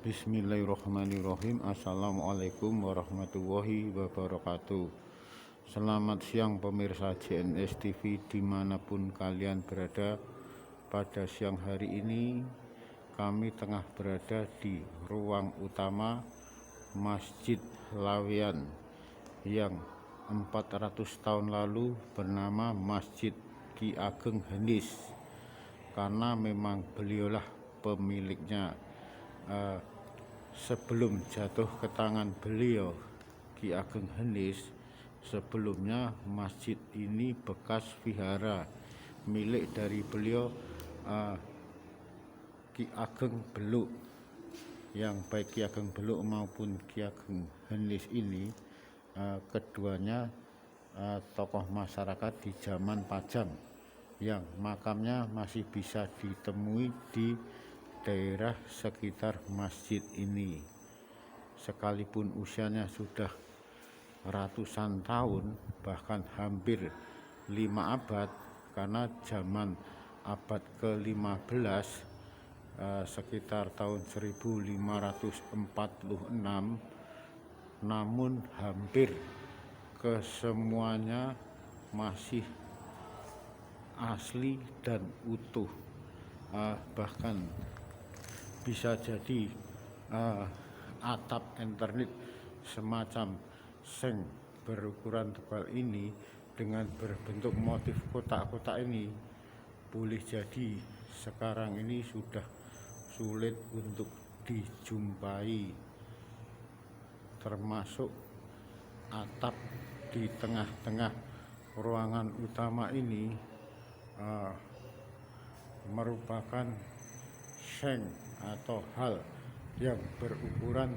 Bismillahirrahmanirrahim. Assalamualaikum warahmatullahi wabarakatuh. Selamat siang pemirsa JNS TV dimanapun kalian berada. Pada siang hari ini kami tengah berada di ruang utama Masjid Laweyan yang 400 tahun lalu bernama Masjid Ki Ageng Henis, karena memang beliaulah pemiliknya. Sebelum jatuh ke tangan beliau Ki Ageng Henis, sebelumnya masjid ini bekas vihara milik dari beliau Ki Ageng Beluk. Yang baik Ki Ageng Beluk maupun Ki Ageng Henis ini keduanya tokoh masyarakat di zaman Pajang yang makamnya masih bisa ditemui di daerah sekitar masjid ini. Sekalipun usianya sudah ratusan tahun, bahkan hampir 5 abad, karena zaman abad ke-15 sekitar tahun 1546, namun hampir kesemuanya masih asli dan utuh. Bahkan bisa jadi atap internet semacam seng berukuran tebal ini dengan berbentuk motif kotak-kotak ini boleh jadi sekarang ini sudah sulit untuk dijumpai, termasuk atap di tengah-tengah ruangan utama ini merupakan seng atau hal yang berukuran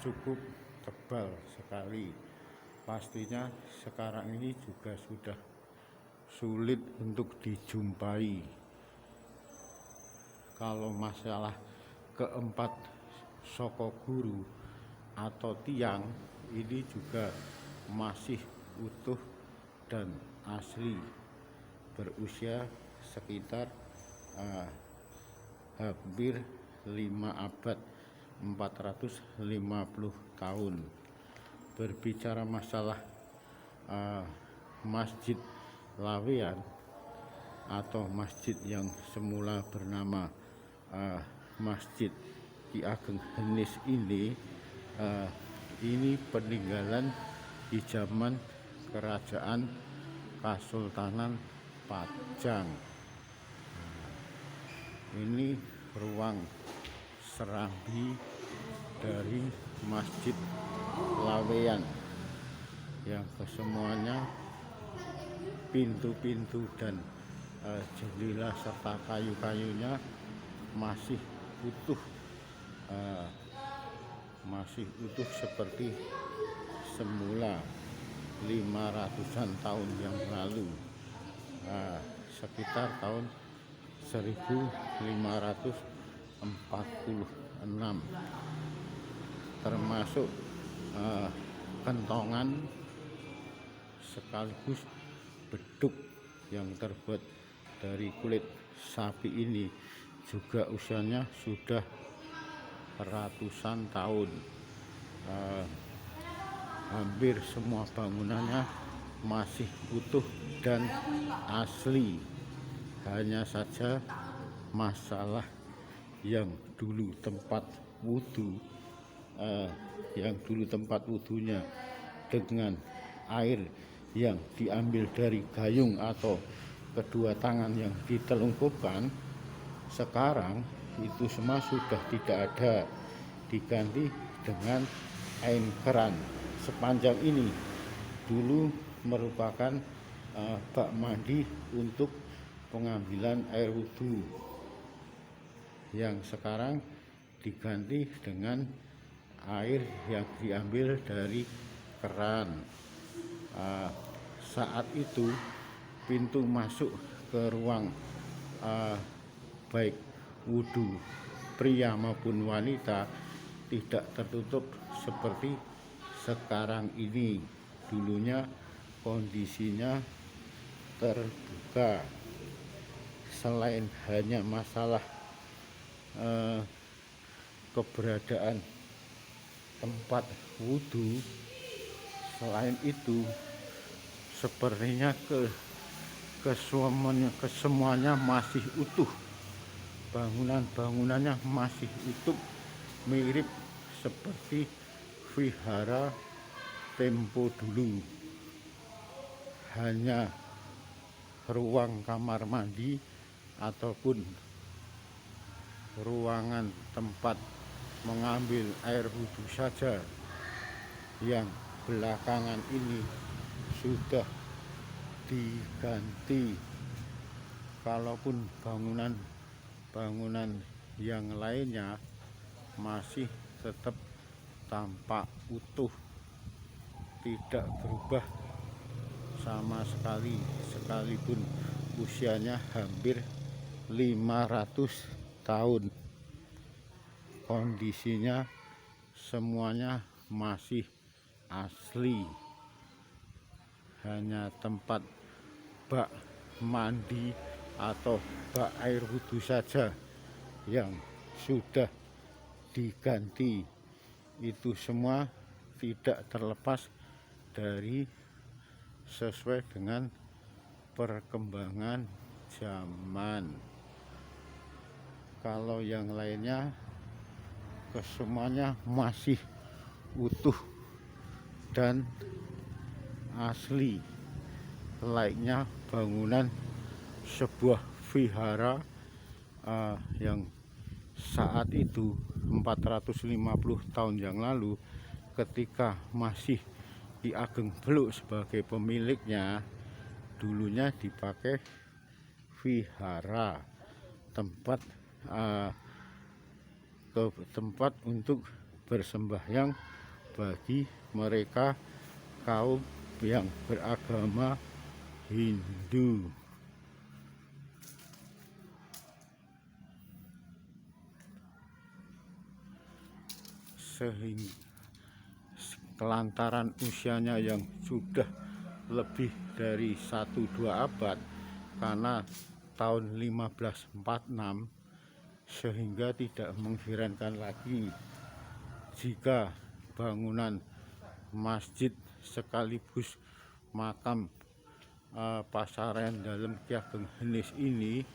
cukup tebal sekali. Pastinya sekarang ini juga sudah sulit untuk dijumpai. Kalau masalah keempat soko guru atau tiang ini juga masih utuh dan asli, berusia sekitar hampir 5 abad, 450 tahun. Berbicara masalah Masjid Laweyan atau masjid yang semula bernama Masjid Ki Ageng Henis ini peninggalan di zaman kerajaan Kesultanan Pajang. Ini ruang serambi dari Masjid Laweyan yang kesemuanya pintu-pintu dan jendela serta kayu-kayunya masih utuh, seperti semula 500-an tahun yang lalu, sekitar tahun 1546, termasuk kentongan sekaligus beduk yang terbuat dari kulit sapi ini juga usianya sudah ratusan tahun. Hampir semua bangunannya masih utuh dan asli. Hanya saja masalah yang dulu tempat wudhunya dengan air yang diambil dari gayung atau kedua tangan yang ditelungkupkan, sekarang itu semua sudah tidak ada, diganti dengan air keran. Sepanjang ini dulu merupakan bak mandi untuk pengambilan air wudhu, yang sekarang diganti dengan air yang diambil dari keran. Saat itu pintu masuk ke ruang baik wudhu pria maupun wanita tidak tertutup seperti sekarang ini. Dulunya kondisinya terbuka. Selain hanya masalah keberadaan tempat wudhu. Selain itu, sepertinya kesemuanya masih utuh. Bangunannya masih utuh, mirip seperti vihara tempo dulu. Hanya ruang kamar mandi ataupun ruangan tempat mengambil air wudhu saja yang belakangan ini sudah diganti. Kalaupun bangunan yang lainnya masih tetap tampak utuh, tidak berubah sama sekali, sekalipun usianya hampir 500 tahun. Kondisinya semuanya masih asli. Hanya tempat bak mandi atau bak air wudhu saja yang sudah diganti. Itu semua tidak terlepas dari sesuai dengan perkembangan zaman. Kalau yang lainnya kesemuanya masih utuh dan asli, layaknya bangunan sebuah vihara yang saat itu 450 tahun yang lalu, ketika masih Ki Ageng Beluk sebagai pemiliknya, dulunya dipakai vihara, tempat untuk bersembahyang bagi mereka kaum yang beragama Hindu. Sehingga kelantaran usianya yang sudah lebih dari 1-2 abad, karena tahun 1546, sehingga tidak mengherankan lagi jika bangunan masjid sekaligus makam Pasarean Dalem Ki Ageng Henis ini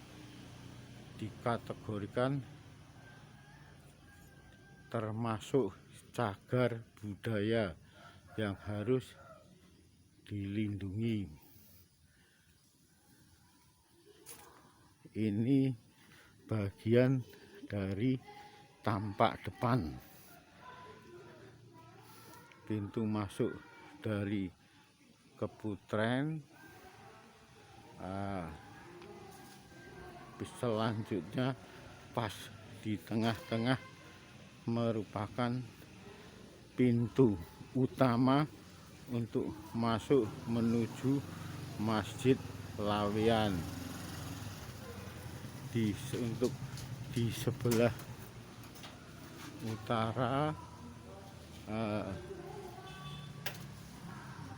dikategorikan termasuk cagar budaya yang harus dilindungi. Ini bagian dari tampak depan, pintu masuk dari Keputren. Selanjutnya pas di tengah-tengah merupakan pintu utama untuk masuk menuju Masjid Laweyan. Untuk di sebelah utara,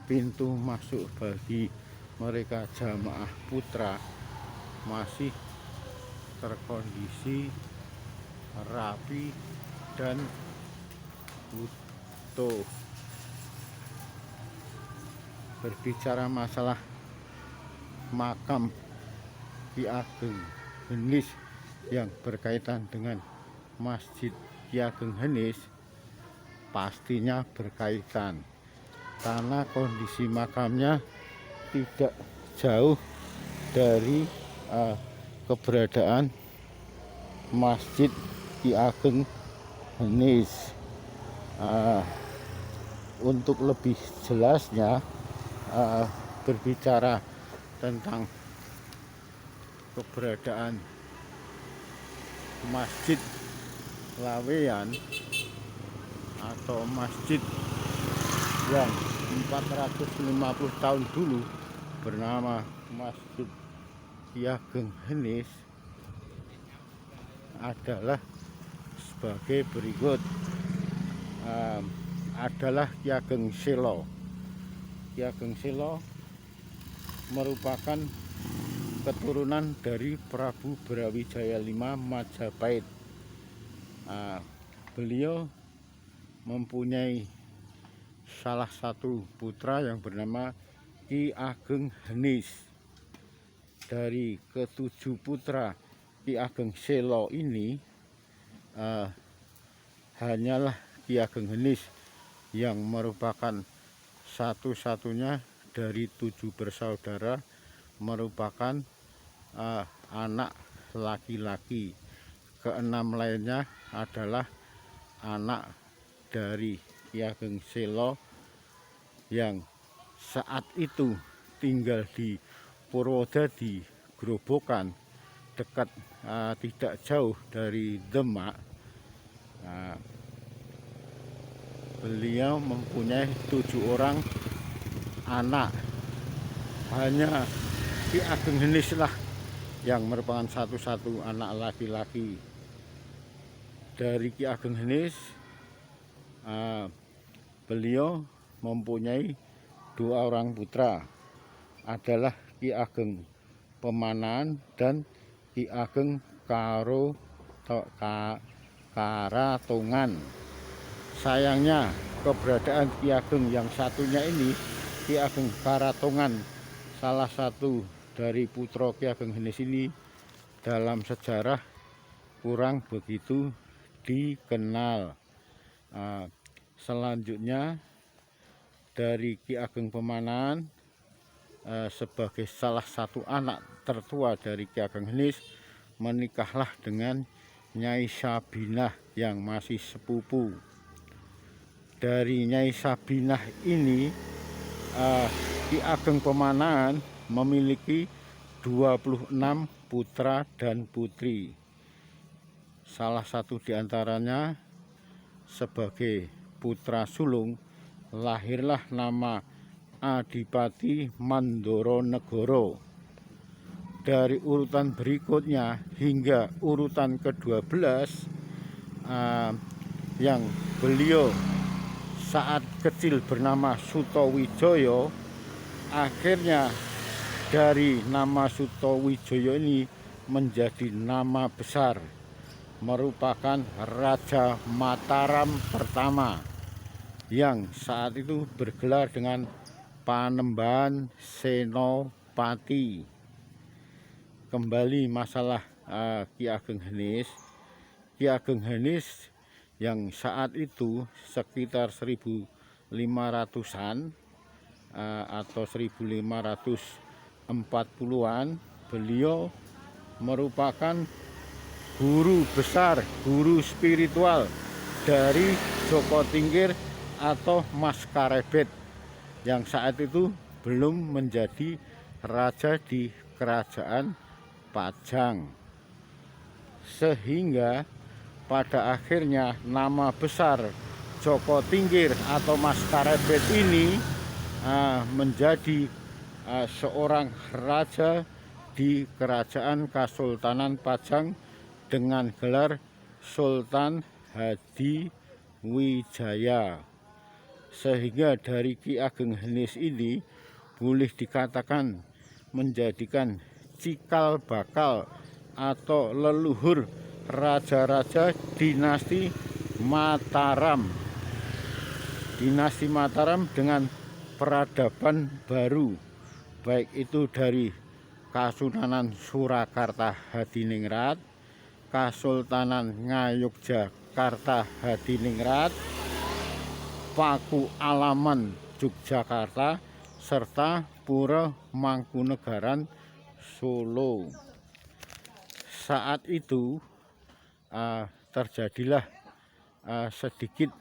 pintu masuk bagi mereka jamaah putra masih terkondisi rapi dan utuh. Berbicara masalah makam Ki Ageng Henis yang berkaitan dengan Masjid Ki Ageng Henis, pastinya berkaitan, karena kondisi makamnya tidak jauh dari keberadaan Masjid Ki Ageng Henis. Untuk lebih jelasnya, berbicara tentang keberadaan Masjid Laweyan atau masjid yang 450 tahun dulu bernama Masjid Ki Ageng Henis adalah sebagai berikut. Adalah Ki Ageng Selo. Ki Ageng Selo merupakan keturunan dari Prabu Brawijaya V Majapahit. beliau mempunyai salah satu putra yang bernama Ki Ageng Henis. Dari ketujuh putra Ki Ageng Selo ini, hanyalah Ki Ageng Henis yang merupakan satu-satunya dari 7 bersaudara, merupakan anak laki-laki. Keenam lainnya adalah anak dari Ki Ageng Selo yang saat itu tinggal di Purwodadi, Grobogan, dekat tidak jauh dari Demak. Beliau mempunyai 7 orang anak. Hanya Ki Ageng Henis lah yang merupakan satu-satu anak laki-laki. Dari Ki Ageng Henis, beliau mempunyai 2 orang putra, adalah Ki Ageng Pemanan dan Ki Ageng Karatongan. Sayangnya keberadaan Ki Ageng yang satunya ini, Ki Ageng Karatongan, salah satu dari putra Ki Ageng Henis ini, dalam sejarah kurang begitu dikenal. Selanjutnya dari Ki Ageng Pemanan, sebagai salah satu anak tertua dari Ki Ageng Henis, menikahlah dengan Nyai Sabinah yang masih sepupu. Dari Nyai Sabinah ini, Ki Ageng Pemanan memiliki 26 putra dan putri. Salah satu diantaranya sebagai putra sulung, lahirlah nama Adipati Mandoronegoro. Dari urutan berikutnya hingga urutan ke-12, yang beliau saat kecil bernama Sutowijoyo, akhirnya dari nama Sutowijoyo ini menjadi nama besar, merupakan Raja Mataram pertama yang saat itu bergelar dengan Panembahan Senopati. Kembali masalah Ki Ageng Henis. Ki Ageng Henis yang saat itu sekitar 1500-an atau 1540-an, beliau merupakan guru besar, guru spiritual dari Joko Tingkir atau Mas Karebet, yang saat itu belum menjadi raja di Kerajaan Pajang. Sehingga pada akhirnya nama besar Joko Tingkir atau Mas Karebet ini menjadi seorang raja di Kerajaan Kasultanan Pajang dengan gelar Sultan Hadiwijaya. Sehingga dari Ki Ageng Henis ini boleh dikatakan menjadikan cikal bakal atau leluhur raja-raja dinasti Mataram. Dinasti Mataram dengan peradaban baru, baik itu dari Kasunanan Surakarta Hadiningrat, Kasultanan Ngayogyakarta Hadiningrat, Paku Alaman Yogyakarta, serta Pura Mangkunegaran Solo. Saat itu terjadilah sedikit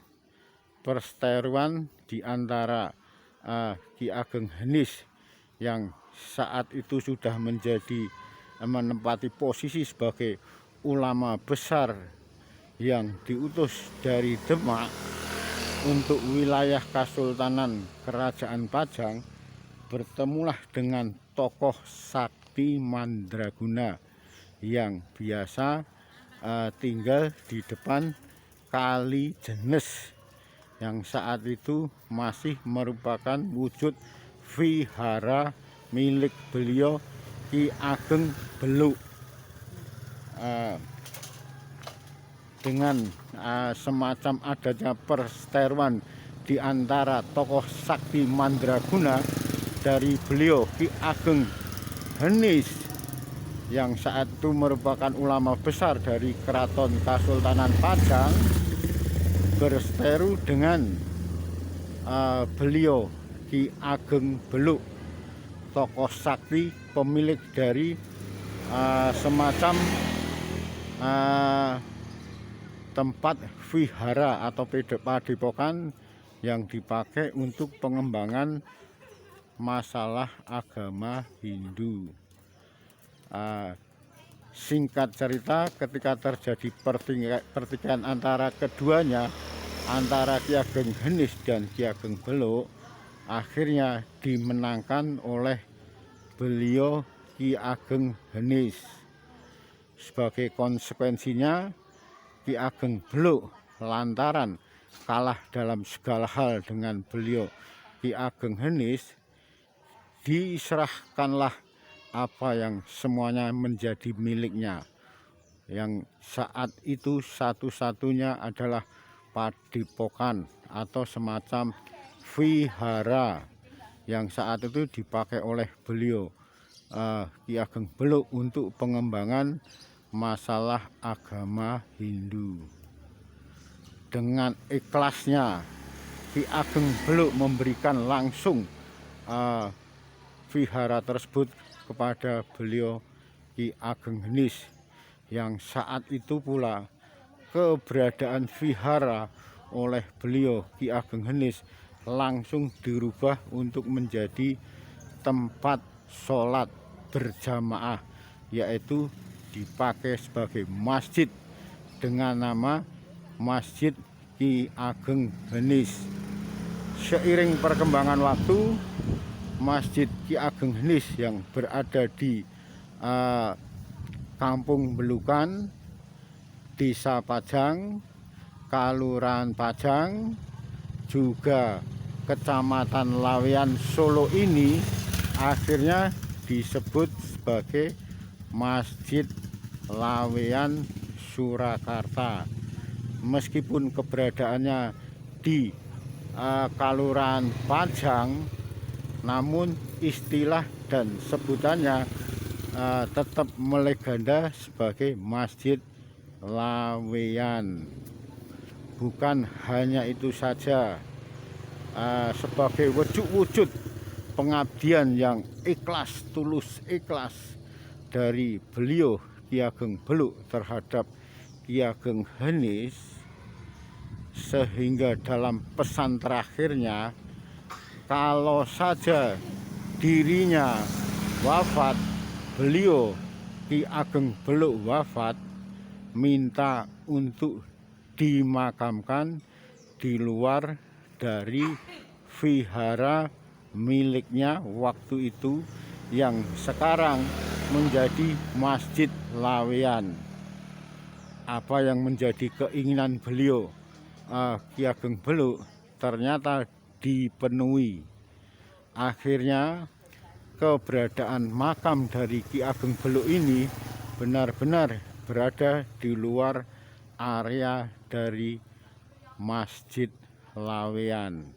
perseteruan di antara Ki Ageng Henis yang saat itu sudah menempati posisi sebagai ulama besar yang diutus dari Demak untuk wilayah Kasultanan Kerajaan Pajang, bertemulah dengan tokoh sakti Mandraguna yang biasa tinggal di depan Kali Jenes, yang saat itu masih merupakan wujud vihara milik beliau Ki Ageng Beluk. dengan semacam adanya perseteruan di antara tokoh sakti mandraguna dari beliau Ki Ageng Henis yang saat itu merupakan ulama besar dari Keraton Kasultanan Pajang, berseteru dengan beliau Ki Ageng Beluk, tokoh sakti pemilik dari semacam tempat vihara atau padepokan yang dipakai untuk pengembangan masalah agama Hindu. Singkat cerita, ketika terjadi pertikaian antara keduanya, antara Ki Ageng Henis dan Ki Ageng Beluk, akhirnya dimenangkan oleh beliau Ki Ageng Henis. Sebagai konsekuensinya, Ki Ageng Beluk lantaran kalah dalam segala hal dengan beliau Ki Ageng Henis, diserahkanlah apa yang semuanya menjadi miliknya, yang saat itu satu-satunya adalah padepokan atau semacam vihara yang saat itu dipakai oleh beliau Ki Ageng Beluk untuk pengembangan masalah agama Hindu. Dengan ikhlasnya Ki Ageng Beluk memberikan langsung vihara tersebut kepada beliau Ki Ageng Henis, yang saat itu pula keberadaan vihara oleh beliau Ki Ageng Henis langsung dirubah untuk menjadi tempat sholat berjamaah, yaitu dipakai sebagai masjid dengan nama Masjid Ki Ageng Henis. Seiring perkembangan waktu, Masjid Ki Ageng Henis yang berada di Kampung Belukan, Desa Pajang, Kalurahan Pajang, juga Kecamatan Laweyan, Solo ini akhirnya disebut sebagai Masjid Laweyan Surakarta. Meskipun keberadaannya di Kalurahan Pajang, namun istilah dan sebutannya tetap melegenda sebagai Masjid Laweyan. Bukan hanya itu saja, sebagai wujud pengabdian yang ikhlas, tulus ikhlas dari beliau Ki Ageng Beluk terhadap Ki Ageng Henis, sehingga dalam pesan terakhirnya, kalau saja dirinya wafat, beliau Ki Ageng Beluk wafat, minta untuk dimakamkan di luar dari vihara miliknya waktu itu, yang sekarang menjadi Masjid Laweyan. Apa yang menjadi keinginan beliau Ki Ageng Beluk ternyata dipenuhi. Akhirnya keberadaan makam dari Ki Ageng Beluk ini benar-benar berada di luar area dari Masjid Laweyan.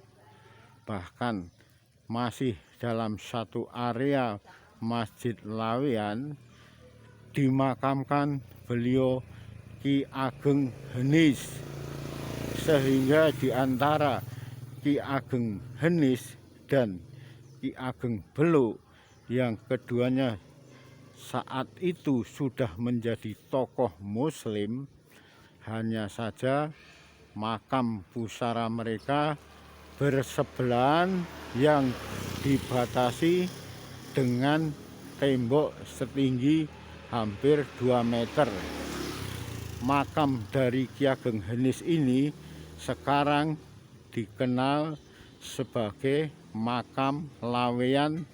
Bahkan masih dalam satu area Masjid Laweyan dimakamkan beliau Ki Ageng Henis, sehingga di antara Ki Ageng Henis dan Ki Ageng Beluk yang keduanya saat itu sudah menjadi tokoh Muslim, hanya saja makam pusara mereka bersebelahan yang dibatasi dengan tembok setinggi hampir 2 meter. Makam dari Ki Ageng Henis ini sekarang dikenal sebagai makam Laweyan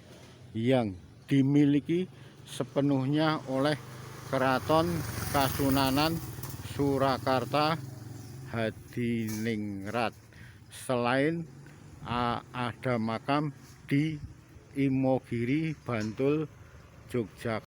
yang dimiliki sepenuhnya oleh Keraton Kasunanan Surakarta Hadiningrat. Selain ada makam di Imogiri, Bantul, Yogyakarta.